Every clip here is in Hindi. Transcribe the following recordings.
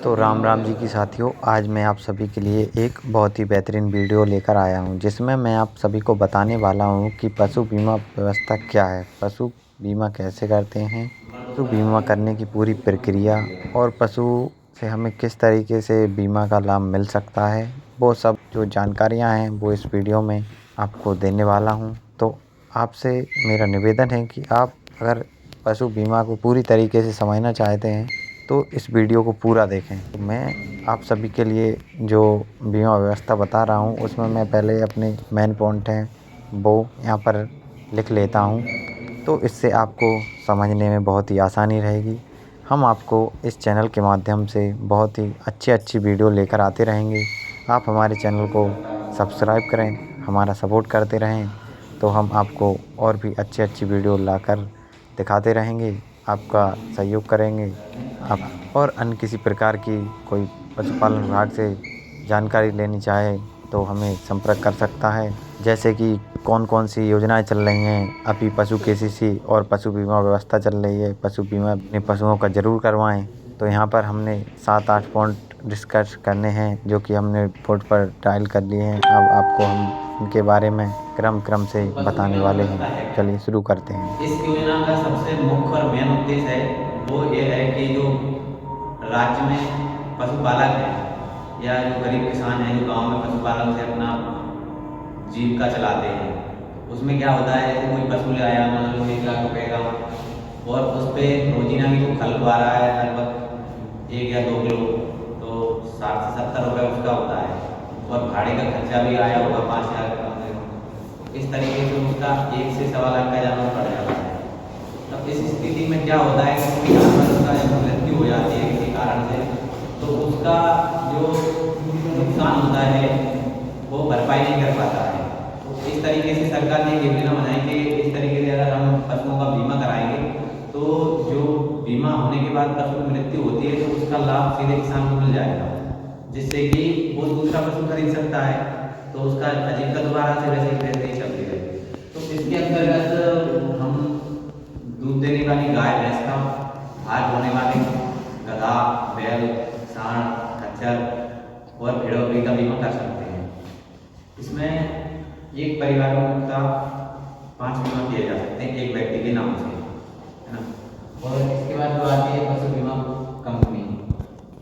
तो राम राम जी की साथियों, आज मैं आप सभी के लिए एक बहुत ही बेहतरीन वीडियो लेकर आया हूं, जिसमें मैं आप सभी को बताने वाला हूं कि पशु बीमा व्यवस्था क्या है, पशु बीमा कैसे करते हैं, पशु बीमा करने की पूरी प्रक्रिया और पशु से हमें किस तरीके से बीमा का लाभ मिल सकता है। वो सब जो जानकारियां हैं वो इस वीडियो में आपको देने वाला हूं। तो आपसे मेरा निवेदन है कि आप अगर पशु बीमा को पूरी तरीके से समझना चाहते हैं तो इस वीडियो को पूरा देखें। तो मैं आप सभी के लिए जो बीमा व्यवस्था बता रहा हूँ उसमें मैं पहले अपने मेन पॉइंट हैं वो यहाँ पर लिख लेता हूँ, तो इससे आपको समझने में बहुत ही आसानी रहेगी। हम आपको इस चैनल के माध्यम से बहुत ही अच्छी वीडियो लेकर आते रहेंगे। आप हमारे चैनल को सब्सक्राइब करें, हमारा सपोर्ट करते रहें, तो हम आपको और भी अच्छी वीडियो लाकर दिखाते रहेंगे, आपका सहयोग करेंगे। आप और अन्य किसी प्रकार की कोई पशुपालन विभाग से जानकारी लेनी चाहे तो हमें संपर्क कर सकता है। जैसे कि कौन कौन सी योजनाएं चल रही हैं, अभी पशु केसीसी और पशु बीमा व्यवस्था चल रही है, पशु बीमा अपने पशुओं का ज़रूर करवाएं। तो यहाँ पर हमने 7-8 पॉइंट डिस्कस करने हैं जो कि हमने बोर्ड पर टाइल कर लिए हैं। अब आपको हम इनके बारे में क्रम से पशु बताने बीमा वाले व्यवस्था हैं। है क्या? चलिए शुरू करते हैं। इस योजना का सबसे मुख्य और मेन उद्देश्य है वो ये है कि जो राज्य में पशुपालक हैं या जो गरीब किसान हैं जो गांव में पशुपालन से अपना जीविका चलाते हैं, उसमें क्या होता है, जैसे कोई पशु ले आया मान लो 1 लाख रुपए का, और उस पर रोजीना की जो खल खा रहा है लगभग 1 या 2 किलो, तो 60 से 70 रुपये उसका होता है, और भाड़े का खर्चा भी आया होगा 5 हज़ार का कम से कम। इस तरीके से उसका 1 से 1.25 लाख का जानवर पड़ जाता है। तब इस स्थिति में क्या होता है कि कोई जानवर का जब मृत्यु हो जाती है किसी कारण से, तो उसका जो नुकसान होता है वो भरपाई नहीं कर पाता है। तो इस तरीके से सरकार ने एक योजना बनाई कि इस तरीके से अगर हम पशुओं का बीमा कराएंगे तो जो बीमा होने के बाद पशु की मृत्यु होती है तो उसका लाभ सीधे किसान को मिल जाएगा, जिससे कि वो दूसरा पशु खरीद सकता है, तो उसका आजीविका दोबारा से वैसे ही चलती रहेगी। तो इसके अंतर्गत हम दूध देने वाली गाय भैंस का, भार ढोने वाले गधा, बैल, सांड, खच्चर और भेड़ बकरी का बीमा कर सकते हैं। इसमें एक परिवार का 5 बीमा किए जा सकते हैं एक व्यक्ति के नाम से, है ना। और इसके बाद जो आती है पशु बीमा कंपनी,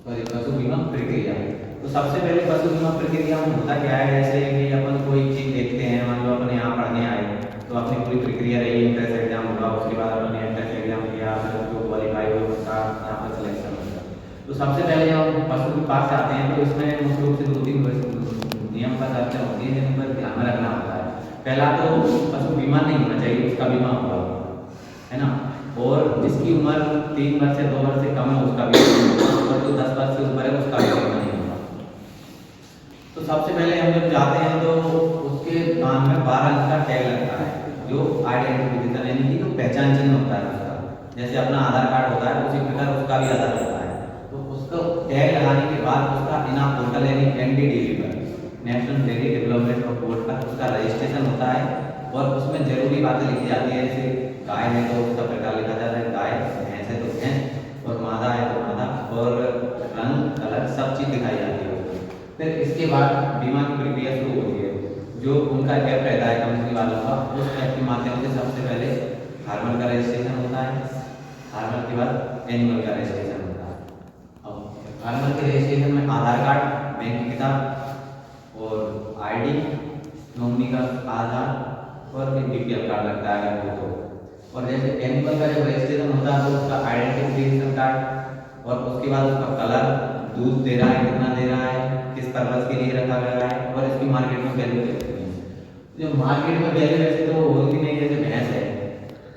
सॉरी पशु बीमा प्रक्रिया। तो सबसे पहले पशु बीमा प्रक्रिया में होता क्या है, जैसे कि अपन कोई चीज़ देखते हैं, मान लो अपन यहाँ पढ़ने आए तो अपनी पूरी प्रक्रिया रही, एंट्रेंस एग्जाम होगा, उसके बाद अपन एंट्रेंस एग्जाम दिया, फिर जो क्वालिफाई हो उसका यहाँ पर सिलेक्शन होगा। तो सबसे पहले जब हम पशु के पास जाते हैं तो इसमें मुख्य रूप से 2-3 नियम का चर्चा होती है जिन पर ध्यान में रखना होता है। पहला तो पशु बीमा नहीं होना चाहिए, उसका बीमा हुआ, है ना। और जिसकी उम्र 3 वर्ष या 2 वर्ष से कम है उसका बीमा, और जो 10 वर्ष से ऊपर है उसका बीमा नहीं होगा। तो सबसे पहले हम जब जाते हैं तो उसके कान में 12 अंक का टैग लगता है, जो आइडेंटिफिकेशन यानी कि जो पहचान चिन्ह होता है उसका, जैसे अपना आधार कार्ड होता है उसी प्रकार उसका भी आधार होता है। तो उसको टैग लगाने के बाद उसका इना पोर्टल यानी NDDB पर, नेशनल डेयरी डेवलपमेंट बोर्ड पर उसका रजिस्ट्रेशन होता है, और उसमें जरूरी बातें लिखी जाती है, जैसे गाय है तो उसका प्रकार लिखा जाता है गाय, भैंस है तो भैंस, और मादा है तो मादा, और रंग कलर सब चीज़ दिखाई जाती है। फिर इसके बाद बीमा की प्रक्रिया शुरू होती है। जो उनका ऐप रहता है कंपनी वालों का, उस ऐप के माध्यम से सबसे पहले फार्मर का रजिस्ट्रेशन होता है, फार्मर के बाद एनिमल का रजिस्ट्रेशन होता है। अब फार्मर के रजिस्ट्रेशन में आधार कार्ड, बैंक की किताब और ID, नॉमिनी का आधार और एक BPL कार्ड लगता है अगर वो तो। और जैसे एनिमल का जब रजिस्ट्रेशन होता है तो उसका आइडेंटिफिकेशन कार्ड, और उसके बाद उसका कलर, दूध दे रहा है कितना दे रहा है, किस पर्पज के लिए रखा गया है, और इसकी मार्केट में वैल्यू कितनी है। जो मार्केट में वैल्यू वैसे तो होती नहीं, जैसे भैंस है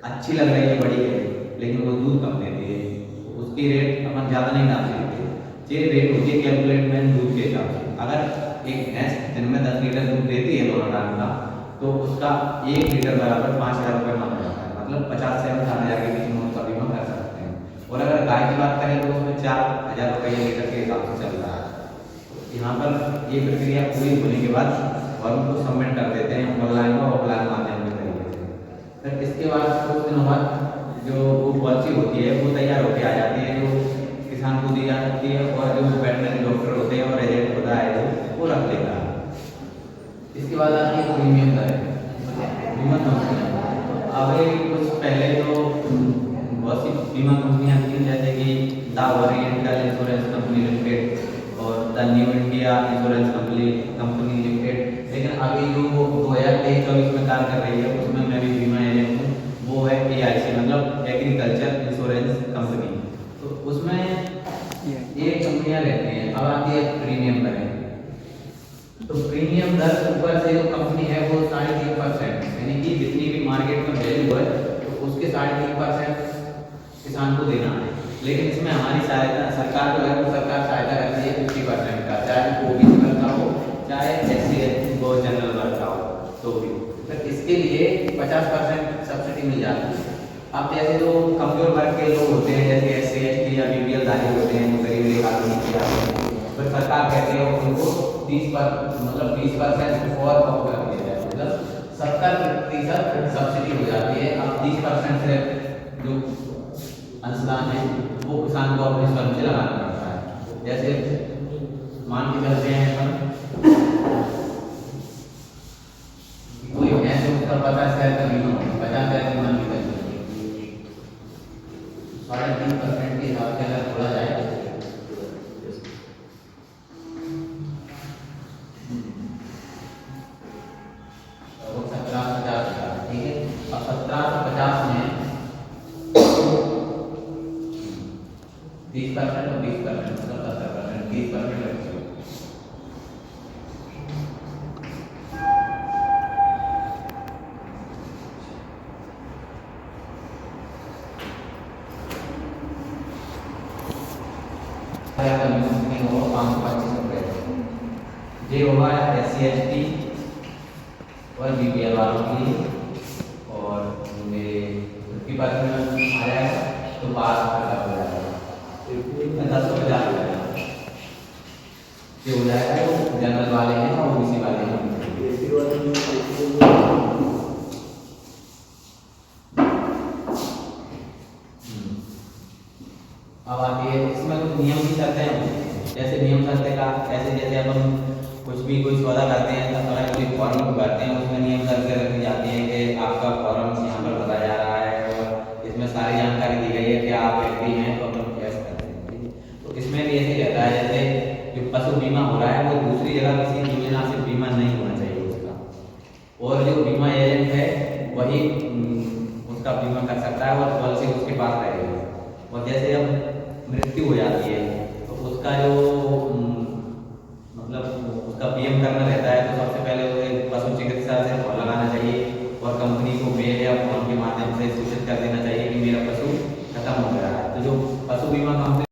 अच्छी लग रही है, बड़ी है, लेकिन वो दूध कम देती है, तो उसकी रेट अपन ज़्यादा नहीं डाल सकते। ये रेट होती है कैलकुलेटमेंट दूध के हिसाब से। अगर एक भैंस दिन में 10 लीटर दूध देती है दोनों टाइम का, तो उसका 1 लीटर बराबर 5,000 रुपये माना जाता है, मतलब 50 से 60,000 के बीच में उसका बीमा कर सकते हैं। और अगर गाय की बात करें तो उसमें 4,000 रुपये लीटर के हिसाब से चल रहा है। यहाँ पर ये प्रक्रिया पूरी होने के बाद फॉर्म को सबमिट कर देते हैं ऑनलाइन और ऑफलाइन माध्यम के तरीके से। फिर इसके बाद कुछ दिनों बाद जो वो पॉलिसी होती है वो तैयार होकर आ जाती है, जो किसान को दी जा सकती है, और जो वेटनरी डॉक्टर होते हैं और एजेंट होता है वो रख लेता है। इसके बाद आती है प्रीमियम दर, बीमा कंपनियाँ। अभी कुछ पहले तो बहुत सी बीमा कंपनियाँ थी, जैसे कि the oriental insurance company limited और the new India insurance company limited. लेकिन अभी जो 2023-24 में कार्य कर रही है, उसमें मैं भी बीमा एजेंट हूँ, वो है AIC, मतलब एग्रीकल्चर इंश्योरेंस कंपनी। तो उसमें ये कंपनियाँ रहती हैं। अब आती है प्रीमियम दरें। तो प्रीमियम दर ऊपर से जो कंपनी है वो 3.5%, यानी कि जितनी भी मार्केट में वैल्यू है तो उसके 3.5% किसान को देना है। लेकिन इसमें हमारी सहायता सरकार जो है वो सरकार सहायता करती है 50% का, चाहे वो OBC वर्ग का हो, चाहे SC ST वो जनरल वर्ग का हो, तो भी तो इसके लिए 50% सब्सिडी मिल जाती है। अब जैसे जो कमजोर वर्ग के लोग होते हैं, जैसे SC ST या BPL धारी होते हैं, जो गरीब रेखा से नीचे आते हैं, तो सरकार कहती है उनको 20% और कम कर दिया जाए, मतलब 70% सब्सिडी हो जाती है। अब 30% से जो अंशदान है वो किसान को अपने स्वयं से लगाना पड़ता है। जैसे मान के चलते हैं अपन कोई भैंस है, उसका 50,000 का बीमा, 50,000 की मान के चलते 3.5% के हिसाब से अगर जोड़ा जाए तो 1750,000, ठीक है। अब 1750 में 30% और 20%, मतलब 70%, 30% लगेगा। ये होगा SC ST और BPL वालों के लिए, और मेरे 50% आ जाएगा तो 12% हो जाएगा, 10,050 हो जाएगा। ये हो जाएगा तो जनरल वाले हैं और OBC वाले हैं। अब आती है इसमें कुछ नियम की शर्तें होती हैं। जैसे नियम शर्तें का ऐसे, जैसे अपन कुछ भी कोई सौदा करते हैं तो अगर कोई फॉर्म भरते हैं उसमें नियम शर्तें रखी जाती हैं कि आपका फॉर्म यहाँ पर भरा जा रहा है और इसमें सारी जानकारी दी गई है कि आप एग्री हैं तो अपन कैश करते हैं। तो इसमें भी ऐसे रहता है, जैसे जो पशु बीमा हो रहा है वो दूसरी जगह किसी योजना से बीमा नहीं होना चाहिए उसका, और जो बीमा एजेंट है वही उसका बीमा कर सकता है और पॉलिसी उसके पास रहेगी। और जैसे अब मृत्यु हो जाती है तो उसका जो मतलब उसका PM करना रहता है, तो सबसे पहले उसे पशु चिकित्सा से फोन लगाना चाहिए और कंपनी को मेल या फोन के माध्यम से सूचित कर देना चाहिए कि मेरा पशु खत्म हो गया है। तो जो पशु बीमा कंपनी